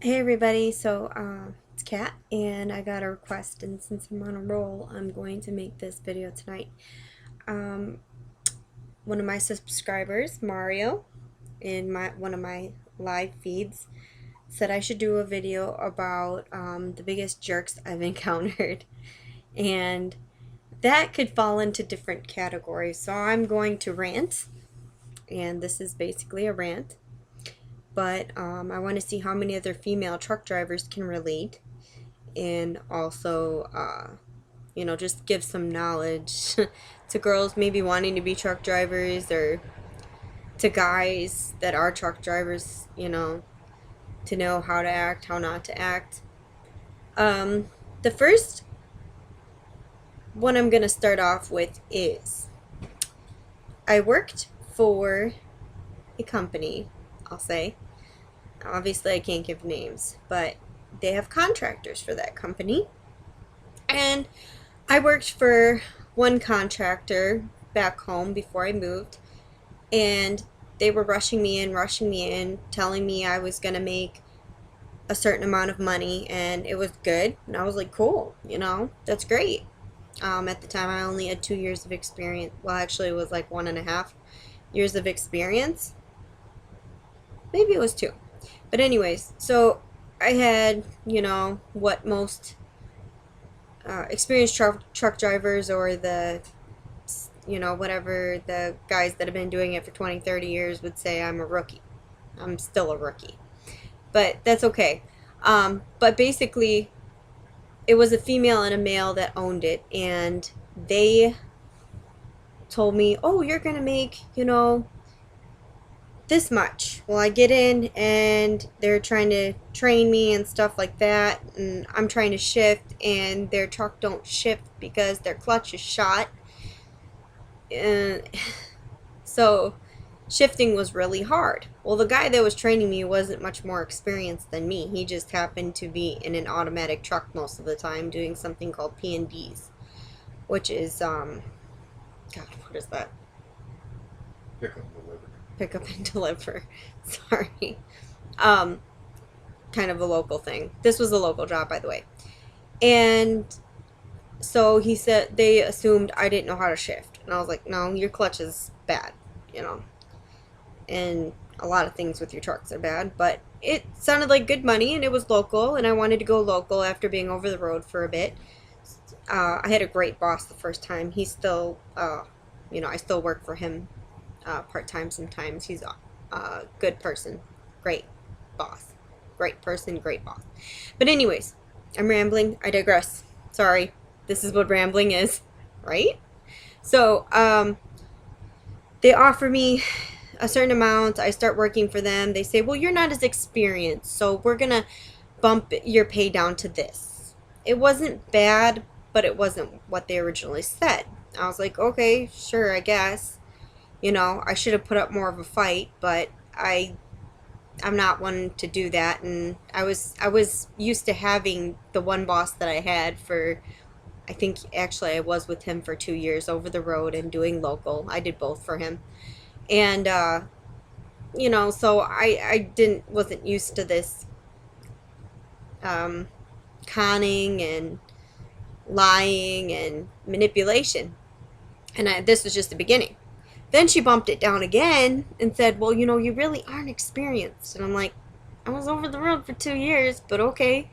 Hey everybody, it's Kat and I got a request, and since I'm on a roll, I'm going to make this video tonight. Um, One of my subscribers, Mario, in one of my live feeds, said I should do a video about the biggest jerks I've encountered, and that could fall into different categories. So I'm going to rant, and this is basically a rant, but I want to see how many other female truck drivers can relate, and also just give some knowledge to girls maybe wanting to be truck drivers, or to guys that are truck drivers, to know how to act, how not to act. The first one I'm going to start off with is I worked for a company, I'll say. Obviously, I can't give names, but they have contractors for that company. And I worked for one contractor back home before I moved, and they were rushing me in, telling me I was going to make a certain amount of money, and it was good. And I was like, cool, that's great. At the time, I only had 2 years of experience. Well, actually, it was like 1.5 years of experience. Maybe it was two. But, anyways, so I had, what most experienced truck drivers, or whatever, the guys that have been doing it for 20, 30 years would say I'm a rookie. I'm still a rookie. But that's okay. But basically, it was a female and a male that owned it, and they told me, oh, you're going to make, this much. Well, I get in, and they're trying to train me and stuff like that, and I'm trying to shift, and their truck don't shift because their clutch is shot. And so shifting was really hard. Well, the guy that was training me wasn't much more experienced than me. He just happened to be in an automatic truck most of the time doing something called P&Ds, which is God, what is that? Pick up and deliver. Pick up and deliver. Sorry. Um Kind of a local thing. This was a local job, by the way. And so he said they assumed I didn't know how to shift. And I was like, no, your clutch is bad, you know. And a lot of things with your trucks are bad, but it sounded like good money, and it was local, and I wanted to go local after being over the road for a bit. I had a great boss the first time. He's still, I still work for him part time sometimes. He's a good person, great boss, great person, great boss. But, anyways, I'm rambling. I digress. Sorry. This is what rambling is, right? So, they offer me a certain amount. I start working for them. They say, well, you're not as experienced, so we're going to bump your pay down to this. It wasn't bad, but it wasn't what they originally said. I was like, okay, sure, I guess. I should have put up more of a fight, but I'm not one to do that. And I was used to having the one boss that I had for, I think actually I was with him for 2 years over the road and doing local. I did both for him. And so I wasn't used to this um, conning and lying and manipulation. And this was just the beginning. Then she bumped it down again and said, well, you really aren't experienced. And I'm like, I was over the road for 2 years, but okay.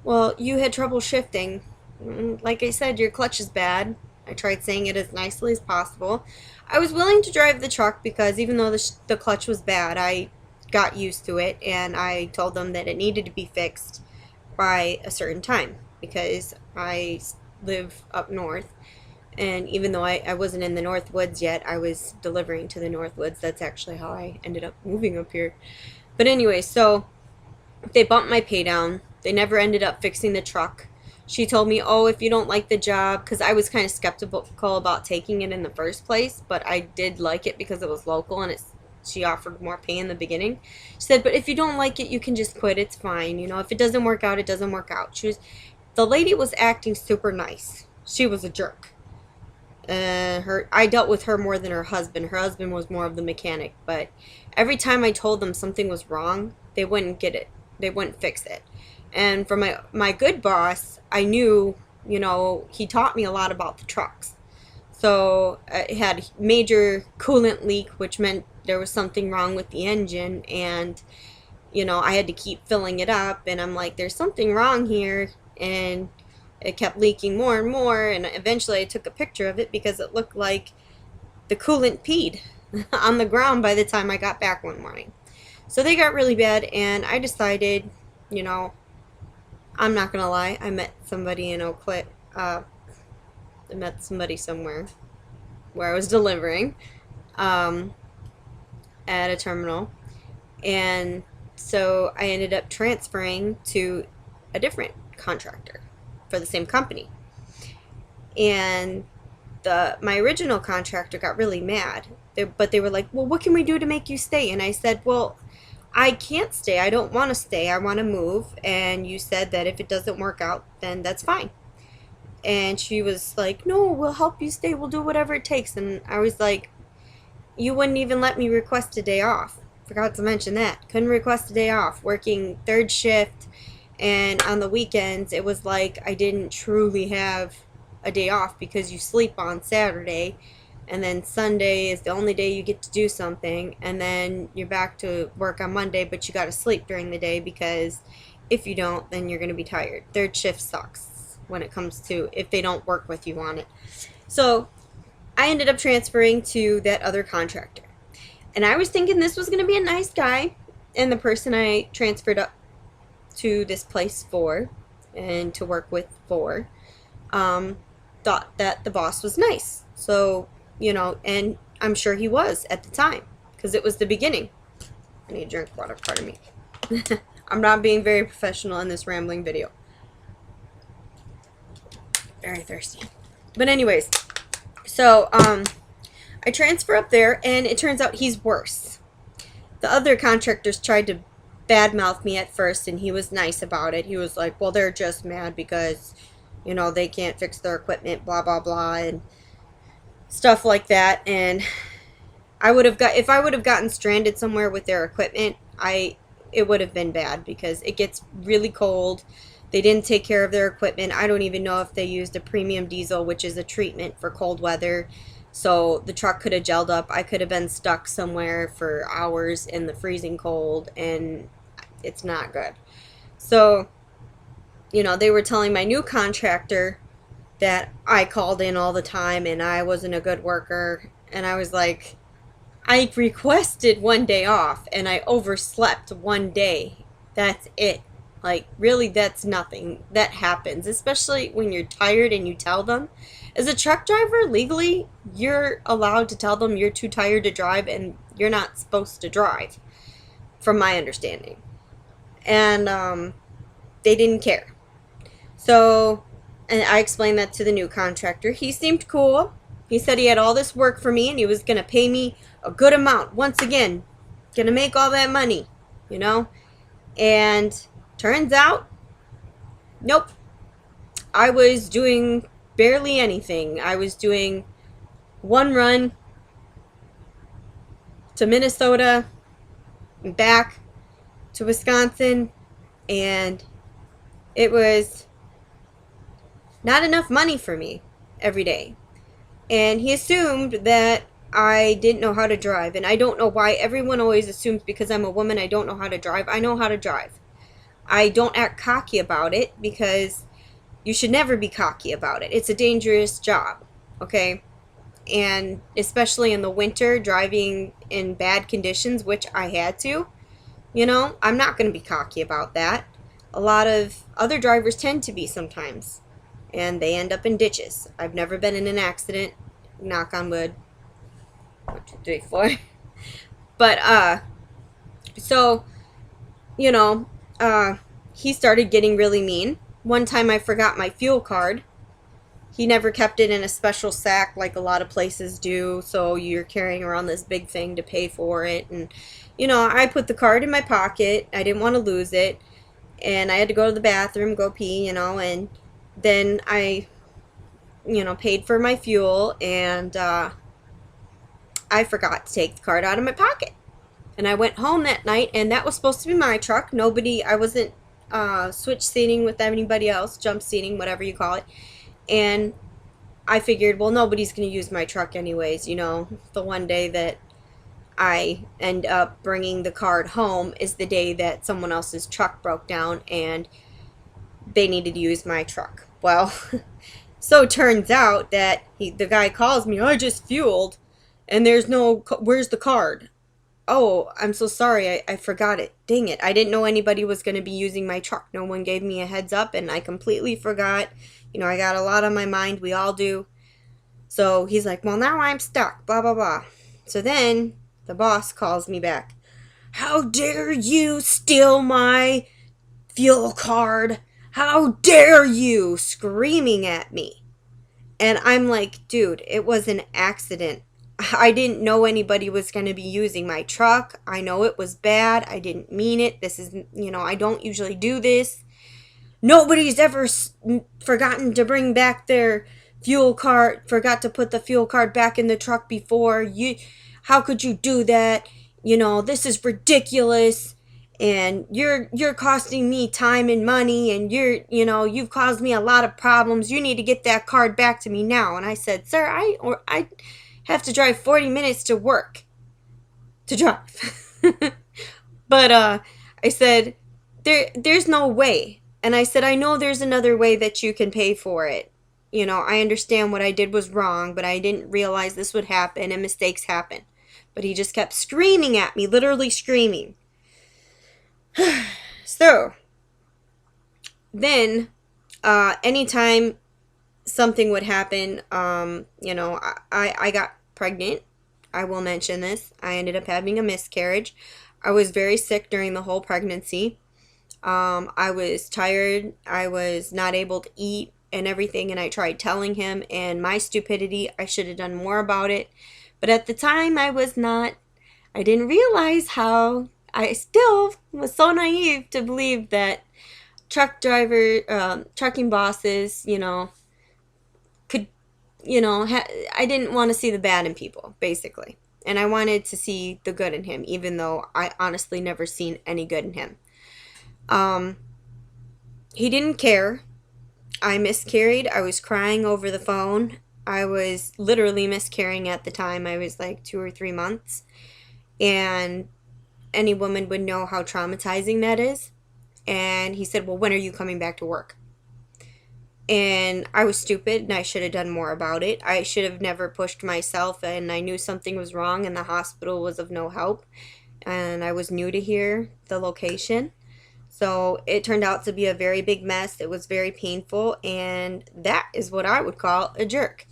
Well, you had trouble shifting. Like I said, your clutch is bad. I tried saying it as nicely as possible. I was willing to drive the truck because even though the clutch was bad, I got used to it, and I told them that it needed to be fixed by a certain time because I live up north. And even though I wasn't in the North Woods yet, I was delivering to the North Woods. That's actually how I ended up moving up here. But anyway, so they bumped my pay down. They never ended up fixing the truck. She told me, oh, if you don't like the job, because I was kind of skeptical about taking it in the first place, but I did like it because it was local, and she offered more pay in the beginning. She said, but if you don't like it, you can just quit. It's fine. If it doesn't work out, it doesn't work out. The lady was acting super nice. She was a jerk. I dealt with her more than her husband. Her husband was more of the mechanic, but every time I told them something was wrong, they wouldn't get it. they wouldn't fix it. And for my good boss, I knew, you know, he taught me a lot about the trucks. So it had major coolant leak, which meant there was something wrong with the engine, and you know, I had to keep filling it up, and I'm like, there's something wrong here, and it kept leaking more and more, and eventually I took a picture of it because it looked like the coolant peed on the ground by the time I got back one morning. So they got really bad, and I decided, you know, I'm not gonna lie, I met somebody in Oak Cliff, I met somebody somewhere where I was delivering at a terminal, and so I ended up transferring to a different contractor for the same company. And my original contractor got really mad. But they were like, well, what can we do to make you stay? And I said, well, I can't stay. I don't want to stay. I want to move. And you said that if it doesn't work out, then that's fine. And she was like, no, we'll help you stay. We'll do whatever it takes. And I was like, you wouldn't even let me request a day off. Forgot to mention that. Couldn't request a day off. Working third shift, and on the weekends, it was like I didn't truly have a day off because you sleep on Saturday, and then Sunday is the only day you get to do something, and then you're back to work on Monday, but you got to sleep during the day because if you don't, then you're going to be tired. Third shift sucks when it comes to if they don't work with you on it. So I ended up transferring to that other contractor. And I was thinking this was going to be a nice guy. And the person I transferred up to this place for and to work with for thought that the boss was nice. So, you know, and I'm sure he was at the time because it was the beginning. I need to drink water, pardon me. I'm not being very professional in this rambling video. Very thirsty. But anyways, so I transfer up there, and it turns out he's worse. The other contractors tried to badmouth me at first, and he was nice about it. He was like, well, they're just mad because, you know, they can't fix their equipment, blah, blah, blah, and stuff like that. And if I would have gotten stranded somewhere with their equipment, it would have been bad because it gets really cold. They didn't take care of their equipment. I don't even know if they used a premium diesel, which is a treatment for cold weather. So the truck could have gelled up. I could have been stuck somewhere for hours in the freezing cold, and it's not good. So, you know, they were telling my new contractor that I called in all the time and I wasn't a good worker. And I was like, I requested one day off and I overslept one day. That's it. Like, really, that's nothing. That happens, especially when you're tired and you tell them. As a truck driver, legally, you're allowed to tell them you're too tired to drive and you're not supposed to drive, from my understanding. And they didn't care. So, and I explained that to the new contractor. He seemed cool. He said he had all this work for me and he was going to pay me a good amount. Once again, going to make all that money, you know? And turns out, nope. I was doing barely anything. I was doing one run to Minnesota and back to Wisconsin, and it was not enough money for me every day. And he assumed that I didn't know how to drive, and I don't know why everyone always assumes because I'm a woman I don't know how to drive. I know how to drive. I don't act cocky about it because you should never be cocky about it. It's a dangerous job, okay? And especially in the winter, driving in bad conditions, which I had to, you know, I'm not going to be cocky about that. A lot of other drivers tend to be sometimes, and they end up in ditches. I've never been in an accident, knock on wood. 1, 2, 3, 4. But, so, you know, he started getting really mean. One time I forgot my fuel card. He never kept it in a special sack like a lot of places do, so you're carrying around this big thing to pay for it. And, you know, I put the card in my pocket. I didn't want to lose it. And I had to go to the bathroom, go pee, you know, and then I, you know, paid for my fuel, and I forgot to take the card out of my pocket. And I went home that night, and that was supposed to be my truck. I wasn't switch seating with anybody else, jump seating, whatever you call it. And I figured, well, nobody's going to use my truck anyways. The one day that I end up bringing the card home is the day that someone else's truck broke down and they needed to use my truck. Well, so it turns out that the guy calls me, I just fueled, and where's the card? Oh, I'm so sorry, I forgot it. Dang it, I didn't know anybody was going to be using my truck. No one gave me a heads up, and I completely forgot. I got a lot on my mind, we all do. So he's like, well, now I'm stuck, blah, blah, blah. So then the boss calls me back. How dare you steal my fuel card? How dare you? Screaming at me. And I'm like, dude, it was an accident. I didn't know anybody was going to be using my truck. I know it was bad. I didn't mean it. This is, I don't usually do this. Nobody's ever forgotten to bring back their fuel card, forgot to put the fuel card back in the truck before. How could you do that? This is ridiculous. And you're costing me time and money, and you've caused me a lot of problems. You need to get that card back to me now. And I said, sir, I have to drive 40 minutes to work to drive. But I said, there's no way. And I said, I know there's another way that you can pay for it. I understand what I did was wrong, but I didn't realize this would happen and mistakes happen. But he just kept screaming at me, literally screaming. So then anytime something would happen, I got pregnant. I will mention this. I ended up having a miscarriage. I was very sick during the whole pregnancy. I was tired. I was not able to eat and everything, and I tried telling him, and my stupidity, I should have done more about it. But at the time, I didn't realize how I still was so naive to believe that trucking bosses, could, I didn't want to see the bad in people, basically. And I wanted to see the good in him, even though I honestly never seen any good in him. He didn't care. I miscarried. I was crying over the phone. I was literally miscarrying at the time. I was like 2 or 3 months. And any woman would know how traumatizing that is. And he said, well, when are you coming back to work? And I was stupid, and I should have done more about it. I should have never pushed myself, and I knew something was wrong, and the hospital was of no help. And I was new to here, the location. So it turned out to be a very big mess. It was very painful, and that is what I would call a jerk.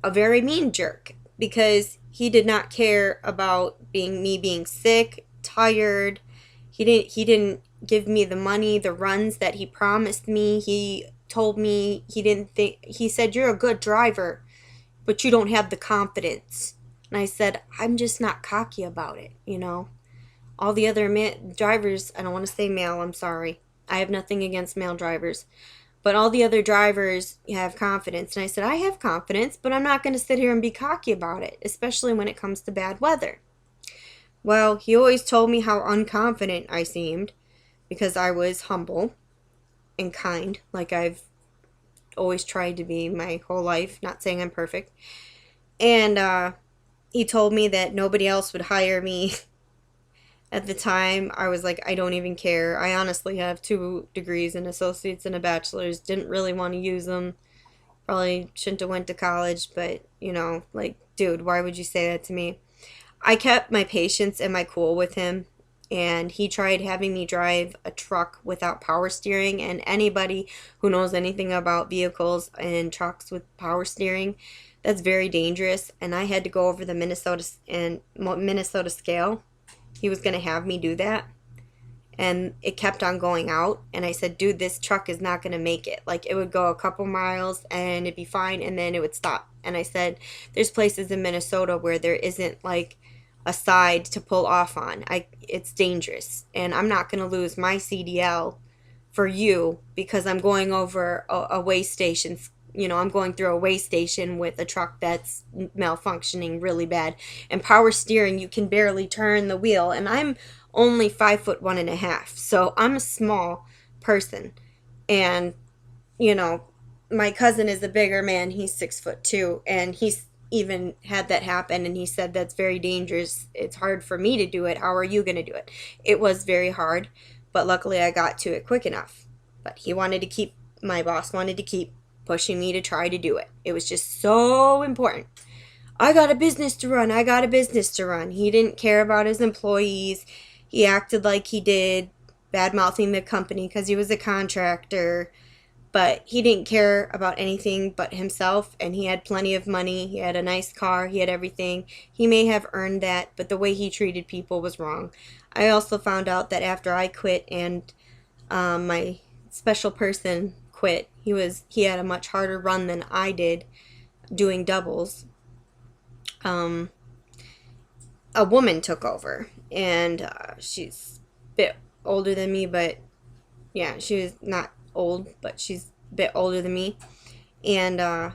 A very mean jerk, because he did not care about me being sick, tired. He didn't give me the money, the runs that he promised me. He told me he said, you're a good driver, but you don't have the confidence. And I said, I'm just not cocky about it, All the other drivers, I don't want to say male, I'm sorry. I have nothing against male drivers. But all the other drivers have confidence. And I said, I have confidence, but I'm not going to sit here and be cocky about it, especially when it comes to bad weather. Well, he always told me how unconfident I seemed because I was humble and kind, like I've always tried to be my whole life. Not saying I'm perfect. And he told me that nobody else would hire me. At the time, I was like, I don't even care. I honestly have 2 degrees, an associate's and a bachelor's. Didn't really want to use them. Probably shouldn't have went to college, but, dude, why would you say that to me? I kept my patience and my cool with him, and he tried having me drive a truck without power steering, and anybody who knows anything about vehicles and trucks with power steering, that's very dangerous, and I had to go over the Minnesota scale. He was going to have me do that, and it kept on going out, and I said, dude, this truck is not going to make it. Like, it would go a couple miles, and it'd be fine, and then it would stop. And I said, there's places in Minnesota where there isn't, like, a side to pull off on. It's dangerous, and I'm not going to lose my CDL for you because I'm going over a way station, I'm going through a way station with a truck that's malfunctioning really bad. And power steering, you can barely turn the wheel. And I'm only 5'1.5". So I'm a small person. And, you know, my cousin is a bigger man. He's 6'2", and he's even had that happen, and he said that's very dangerous. It's hard for me to do it. How are you going to do it? It was very hard, but luckily I got to it quick enough. But my boss wanted to keep pushing me to try to do it. It was just so important. I got a business to run. I got a business to run. He didn't care about his employees. He acted like he did, bad mouthing the company because he was a contractor. But he didn't care about anything but himself, and he had plenty of money. He had a nice car. He had everything. He may have earned that, but the way he treated people was wrong. I also found out that after I quit and my special person quit, he had a much harder run than I did doing doubles. A woman took over, and she's a bit older than me, but yeah, she was not old, but she's a bit older than me. And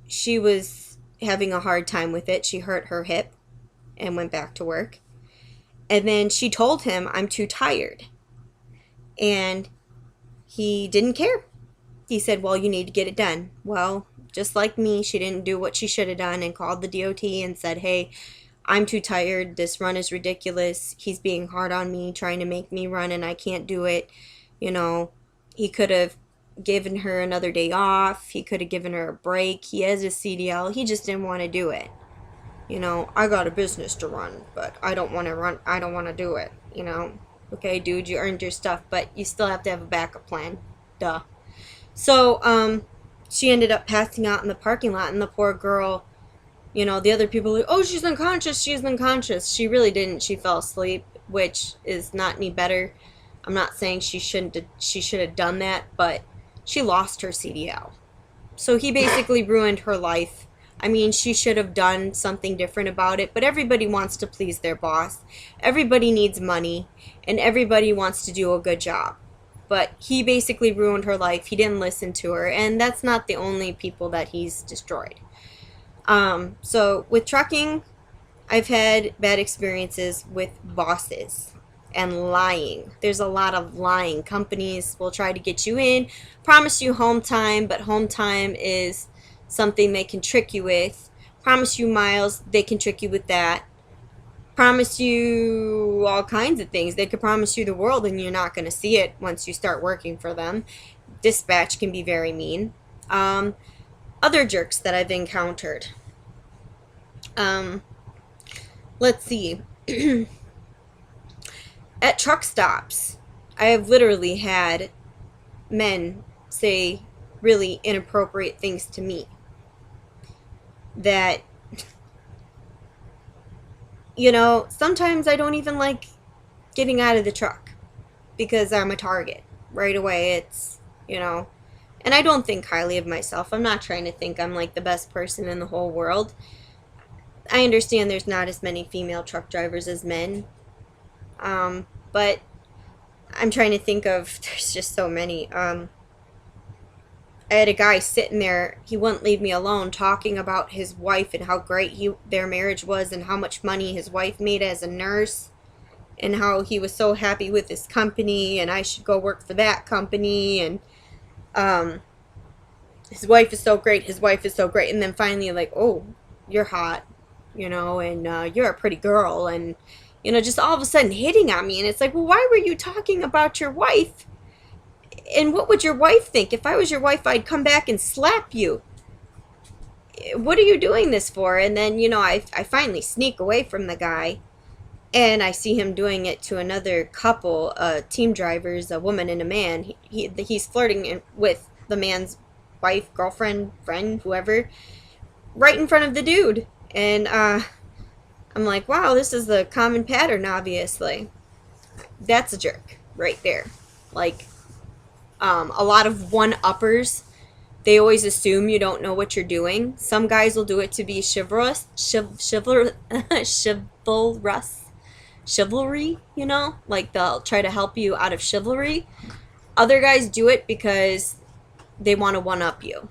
she was having a hard time with it. She hurt her hip and went back to work. And then she told him, I'm too tired. And he didn't care. He said, well, you need to get it done. Well, just like me, she didn't do what she should have done and called the DOT and said, hey, I'm too tired. This run is ridiculous. He's being hard on me, trying to make me run, and I can't do it. He could have given her another day off. He could have given her a break. He has a CDL. He just didn't want to do it. I got a business to run, but I don't want to run. I don't want to do it. Okay, dude, you earned your stuff, but you still have to have a backup plan. Duh. So, she ended up passing out in the parking lot, and the poor girl, the other people were like, oh, she's unconscious. She really didn't. She fell asleep, which is not any better. I'm not saying she should have done that, but she lost her CDL. So he basically ruined her life. I mean, she should have done something different about it, but everybody wants to please their boss. Everybody needs money, and everybody wants to do a good job. But he basically ruined her life. He didn't listen to her, and that's not the only people that he's destroyed. So with trucking, I've had bad experiences with bosses and lying. There's a lot of lying. Companies will try to get you in, promise you home time, but home time is something they can trick you with. Promise you miles, they can trick you with that. Promise you all kinds of things. They could promise you the world, and you're not going to see it once you start working for them. Dispatch can be very mean. Other jerks that I've encountered. Let's see. At truck stops, I have literally had men say really inappropriate things to me that, sometimes I don't even like getting out of the truck because I'm a target right away. It's, and I don't think highly of myself. I'm not trying to think I'm like the best person in the whole world. I understand there's not as many female truck drivers as men. But I'm trying to think of, there's just so many. I had a guy sitting there, he wouldn't leave me alone, talking about his wife and how great their marriage was and how much money his wife made as a nurse and how he was so happy with his company and I should go work for that company and his wife is so great, and then finally like, oh, you're hot, and you're a pretty girl, and just all of a sudden hitting on me. And it's like, well, why were you talking about your wife? And what would your wife think? If I was your wife, I'd come back and slap you. What are you doing this for? And then, I finally sneak away from the guy. And I see him doing it to another couple, team drivers, a woman and a man. He's flirting with the man's wife, girlfriend, friend, whoever, right in front of the dude. And I'm like, wow, this is the common pattern, obviously. That's a jerk right there. Like, a lot of one-uppers, they always assume you don't know what you're doing. Some guys will do it to be chivalrous, chivalry, like they'll try to help you out of chivalry. Other guys do it because they want to one-up you.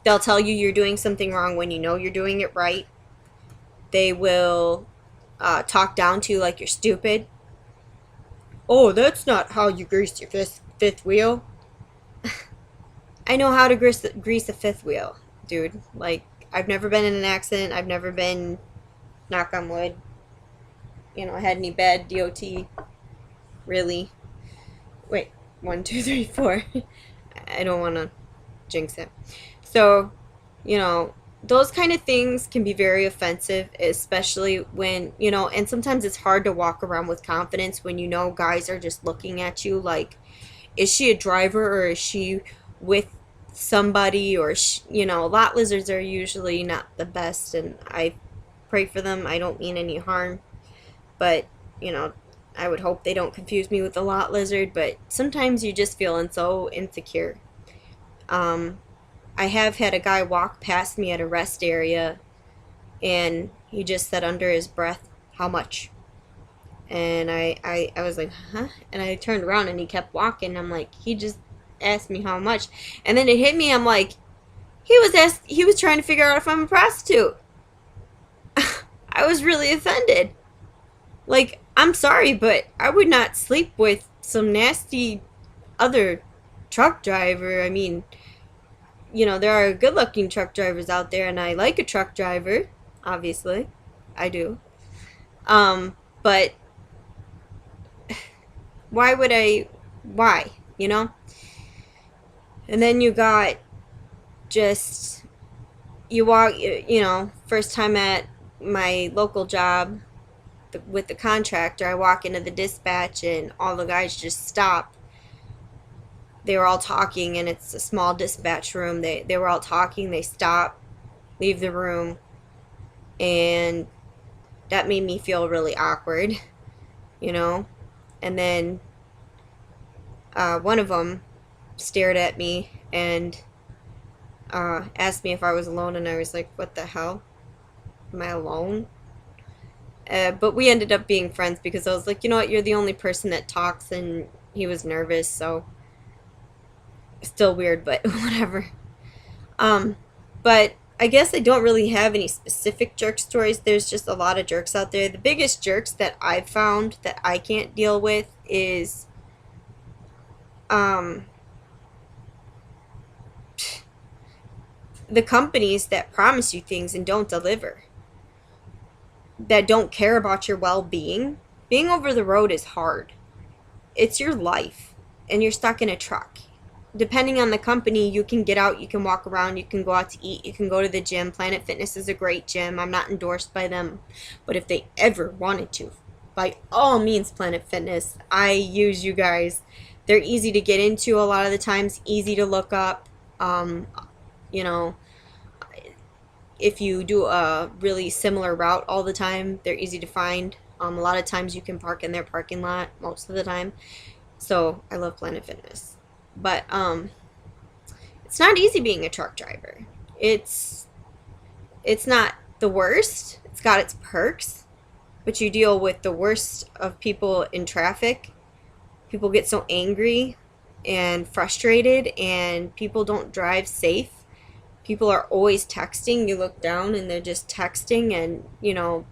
They'll tell you you're doing something wrong when you know you're doing it right. They will talk down to you like you're stupid. Oh, that's not how you grease your fifth wheel. I know how to grease a fifth wheel, dude. Like, I've never been in an accident. I've never been, knock on wood, had any bad DOT, really. Wait, 1, 2, 3, 4. I don't want to jinx it. So, those kind of things can be very offensive, especially when, and sometimes it's hard to walk around with confidence when guys are just looking at you like, is she a driver or is she with somebody? Or lot lizards are usually not the best, and I pray for them. I don't mean any harm, but I would hope they don't confuse me with a lot lizard. But sometimes you just feeling so insecure. I have had a guy walk past me at a rest area, and he just said under his breath, "How much?" And I was like, huh? And I turned around and he kept walking. I'm like, he just asked me how much. And then it hit me. I'm like, he was trying to figure out if I'm a prostitute. I was really offended. Like, I'm sorry, but I would not sleep with some nasty other truck driver. I mean, there are good looking truck drivers out there, and I like a truck driver, obviously. I do. But why would I? Why? And then you got just, you walk, first time at my local job with the contractor, I walk into the dispatch and all the guys just stop. They were all talking, and it's a small dispatch room. They were all talking, they stop, leave the room, and that made me feel really awkward, And then one of them stared at me and asked me if I was alone, and I was like, what the hell? Am I alone? But we ended up being friends because I was like, you know what, you're the only person that talks, and he was nervous, so still weird, but whatever. But I guess I don't really have any specific jerk stories. There's just a lot of jerks out there. The biggest jerks that I've found that I can't deal with is the companies that promise you things and don't deliver, that don't care about your well-being. Being over the road is hard. It's your life, and you're stuck in a truck. Depending on the company, you can get out, you can walk around, you can go out to eat, you can go to the gym. Planet Fitness is a great gym. I'm not endorsed by them, but if they ever wanted to, by all means, Planet Fitness, I use you guys. They're easy to get into a lot of the times, easy to look up. If you do a really similar route all the time, they're easy to find. A lot of times you can park in their parking lot most of the time. So I love Planet Fitness. But it's not easy being a truck driver. It's not the worst. It's got its perks, but you deal with the worst of people in traffic. People get so angry and frustrated, and people don't drive safe. People are always texting. You look down and they're just texting, and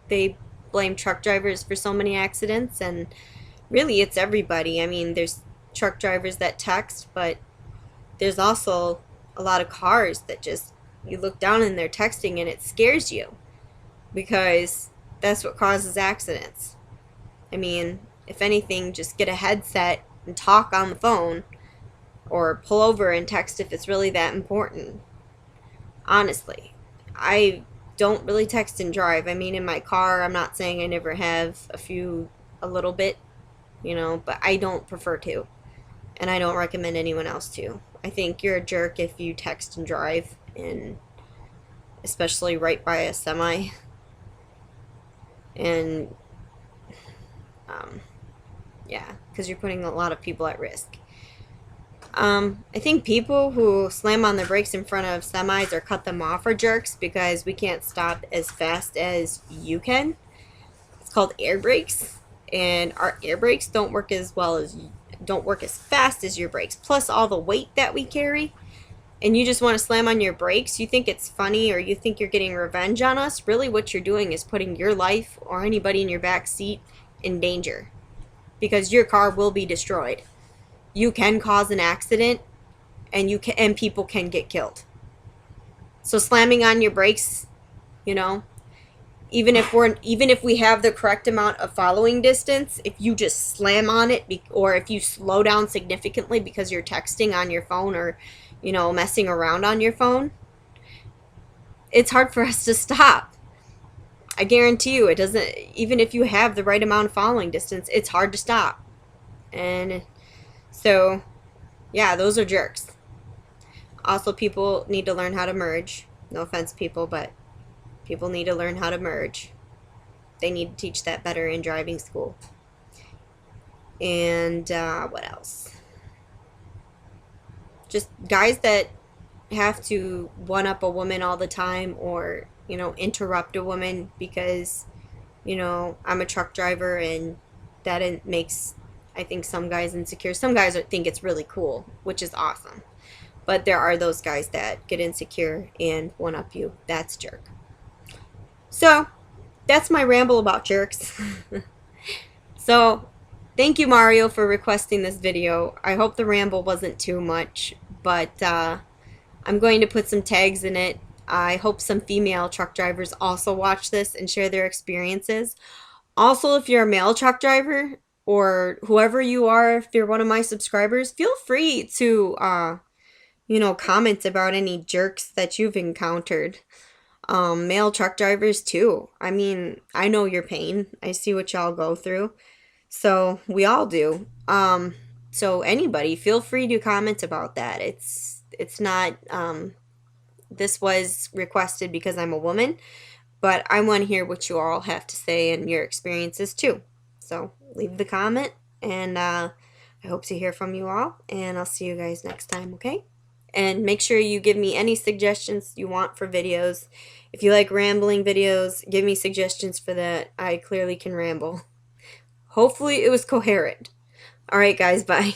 they blame truck drivers for so many accidents, and really it's everybody. I mean, there's truck drivers that text, but there's also a lot of cars that just, you look down and they're texting, and it scares you because that's what causes accidents. I mean, if anything, just get a headset and talk on the phone, or pull over and text if it's really that important. Honestly, I don't really text and drive. I mean, in my car, I'm not saying I never have a little bit, but I don't prefer to. And I don't recommend anyone else to. I think you're a jerk if you text and drive, and especially right by a semi. And yeah, because you're putting a lot of people at risk. I think people who slam on the brakes in front of semis or cut them off are jerks, because we can't stop as fast as you can. It's called air brakes, and our air brakes don't work as fast as your brakes. Plus all the weight that we carry, and you just want to slam on your brakes, you think it's funny or you think you're getting revenge on us, really what you're doing is putting your life or anybody in your back seat in danger because your car will be destroyed. You can cause an accident and people can get killed. So slamming on your brakes, you know, even if we have the correct amount of following distance, if you just slam on it or if you slow down significantly because you're texting on your phone or messing around on your phone, it's hard for us to stop. I guarantee you it doesn't. Even if you have the right amount of following distance, it's hard to stop. And so yeah, those are jerks. Also, people need to learn how to merge. No offense, people, but people need to learn how to merge. They need to teach that better in driving school. And what else? Just guys that have to one up a woman all the time or, interrupt a woman because, I'm a truck driver and that makes, I think, some guys insecure. Some guys think it's really cool, which is awesome. But there are those guys that get insecure and one up you. That's jerk. So, that's my ramble about jerks. So, thank you, Mario, for requesting this video. I hope the ramble wasn't too much, but I'm going to put some tags in it. I hope some female truck drivers also watch this and share their experiences. Also, if you're a male truck driver or whoever you are, if you're one of my subscribers, feel free to, comment about any jerks that you've encountered. Male truck drivers too. I mean, I know your pain. I see what y'all go through. So we all do. So anybody, feel free to comment about that. It's not. This was requested because I'm a woman, but I want to hear what you all have to say and your experiences too. So leave the comment, and I hope to hear from you all. And I'll see you guys next time. Okay. And make sure you give me any suggestions you want for videos. If you like rambling videos, give me suggestions for that. I clearly can ramble. Hopefully it was coherent. Alright guys, bye.